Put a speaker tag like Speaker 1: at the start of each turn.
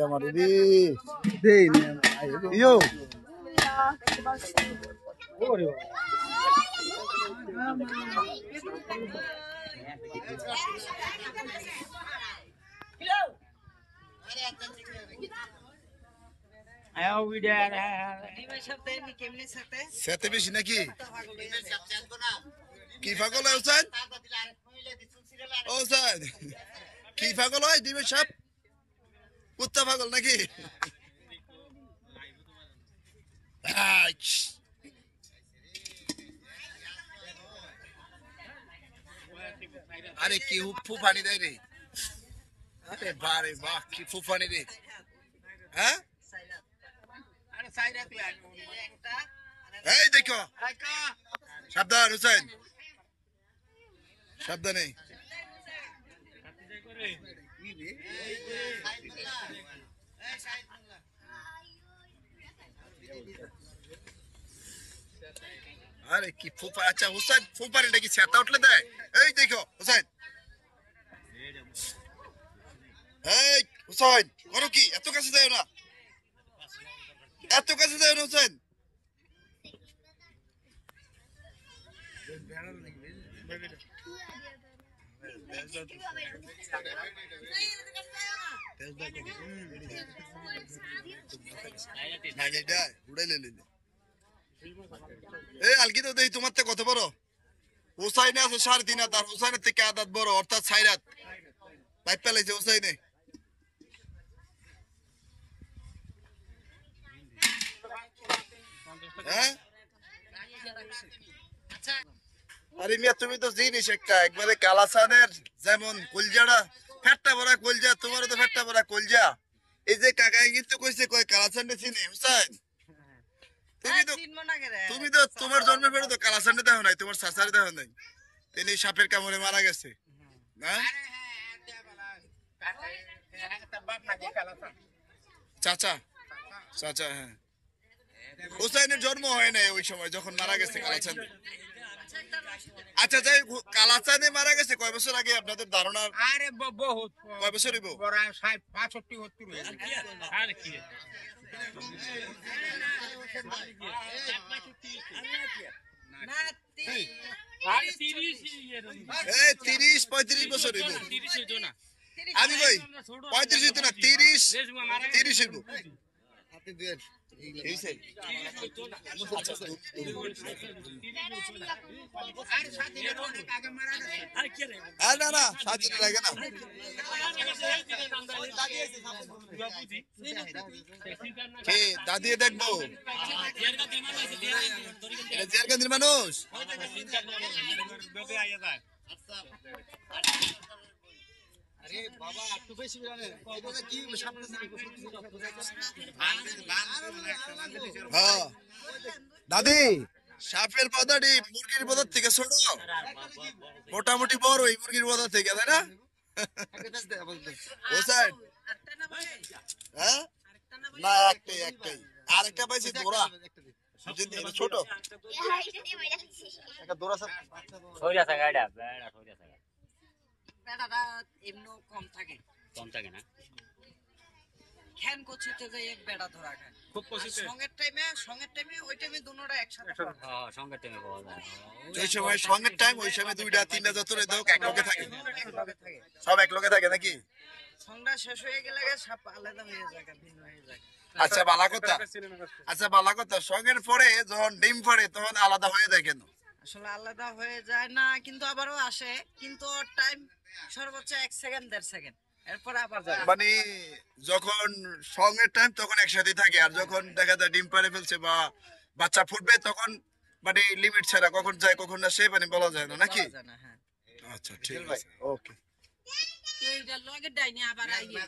Speaker 1: আমার রে দেই না ইয়ো ওরে
Speaker 2: আয়া উইডার
Speaker 1: সেতে বেশি নাকি কি পাগল হয় হোসেন ও হোসেন কি পাগল হয় ডিমের সাপ কুত্তা পাগল নাকি আরে কি ফুফানি দেয় রে আরে বারে বাহ কি ফুফানি রে হ্যাঁ এই দেখো সাবধান হোসেন সাবধানে আরে কি ফুফা আচ্ছা হোসেন ফুফানি নাকি ছাতা উঠলে দেয় এই দেখো হোসেন এই হোসেন করো কি এত কাছে যায় না এত কাছে যায় না হোসেন আলকি তো দেখি তোমার থেকে কত বড় হোসাইনে আছে 3.5 হাত আর হোসাইনের থেকে আদাত বড় অর্থাৎ 4 হাত পাইপ পেলাইছে হোসাইনে হ্যাঁ আরে মিয়া তুমি তো জিনিস একটা একবারে কালাসানের যেমন কলজাটা ফেটটা ভরা কলজা তোমারও তো ফেটটা ভরা কলজা এই যে কাকাই কিন্তু কইছে কই কালাসানটা চিনি হুসাইন তুমি তো তোমার জন্মের পরে তো কালাসানটা দেখো নাই তোমার চাচারে দেখো নাই তিনি সাপের কামড়ে মারা গেছে না চাচা চাচা হ্যাঁ হুসাইনের জন্ম হয় নাই ওই সময় যখন মারা গেছে কালাচান আচ্ছা যাই কালাচানে মারা গেছে কয় বছর আগে আপনাদের ধারণা
Speaker 2: আরে বহুত
Speaker 1: কয় বছর হইব
Speaker 2: 65 আর কি না
Speaker 1: 30-35 বছর হইব
Speaker 2: 30 হইতো না
Speaker 1: আমি কই 35 হইতো না 30 হইব আপনি দুয়ের দাদি দেখবো মানুষ দাদি সাপের পদাটি মুরগির পদার থেকে ছোট মোটামুটি বড় এই মুরগির পদার থেকে তাই না হ্যাঁ না একটাই একটাই আর একটা পাইছি দোরা ছোট
Speaker 2: কম থাকে না
Speaker 3: খ্যান করছিতে যে এক বেড়া ধরা খায় খুব পছন্দ সঙ্গের টাইমে ওই টাইমে দুটোটা একসাথে
Speaker 2: হ্যাঁ সঙ্গের টাইমে পাওয়া যায়
Speaker 1: ওই সময় সঙ্গের টাইম ওই সময় 2টা 3টা যতরে দাও এক লগে থাকে সব এক লগে থাকে নাকি
Speaker 3: সঙ্গটা শেষ হয়ে গেলে সাপ আলাদা হয়ে যায় ভিন্ন হয়ে যায়
Speaker 1: আচ্ছা বালা কথা সঙ্গের পরে যখন ডিম পড়ে তখন আলাদা হয়ে যায় কেন
Speaker 3: আসলে আলাদা হয়ে যায় না কিন্তু আবারও আসে কিন্তু টাইম সর্বোচ্চ 1 সেকেন্ড 1.5 সেকেন্ড এরপর আবার যায়
Speaker 1: মানে যখন সঙ্গের টাইম তখন একসাথে থাকে আর যখন দেখা যায় ডিম পাড়ে ফেলছে বা বাচ্চা ফুটবে তখন মানে লিমিট ছাড়া কখন যায় কখন না সে মানে বলা যায় না নাকি আচ্ছা ঠিক আছে ওকে
Speaker 3: এইটা লগে ডাইনি আবার আইয়ে